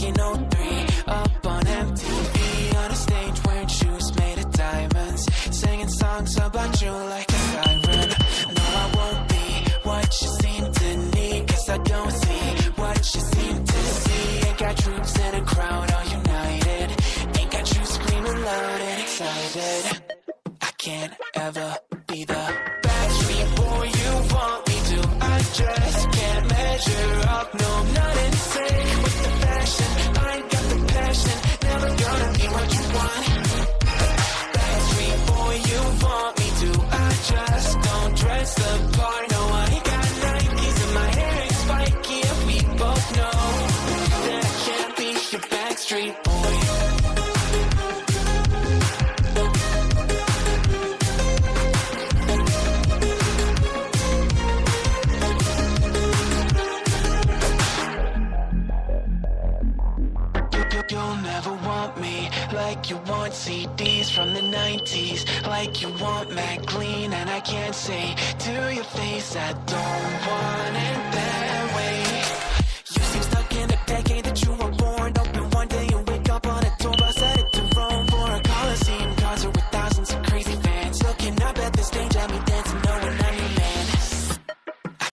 like an A03, up on MTV, on a stage wearing shoes made of diamonds, singing songs about you like a siren. No, I won't be what you seem to need, 'cause I don't see what you seem to see. Ain't got troops in a crowd all united, ain't got you screaming loud and excited. I can't ever be the Backstreet boy you want me to. I just can't measure up, no, I'm not in sync with the fashion. I ain't got the passion, never gonna be what you want. Backstreet boy you want me to. I just don't dress the part, no, I ain't got Nikes and my hair is spiky, and we both know that I can't be your Backstreet boy. You'll never want me like you want CDs from the 90s, like you want Mac Clean, and I can't say to your face I don't want it that way.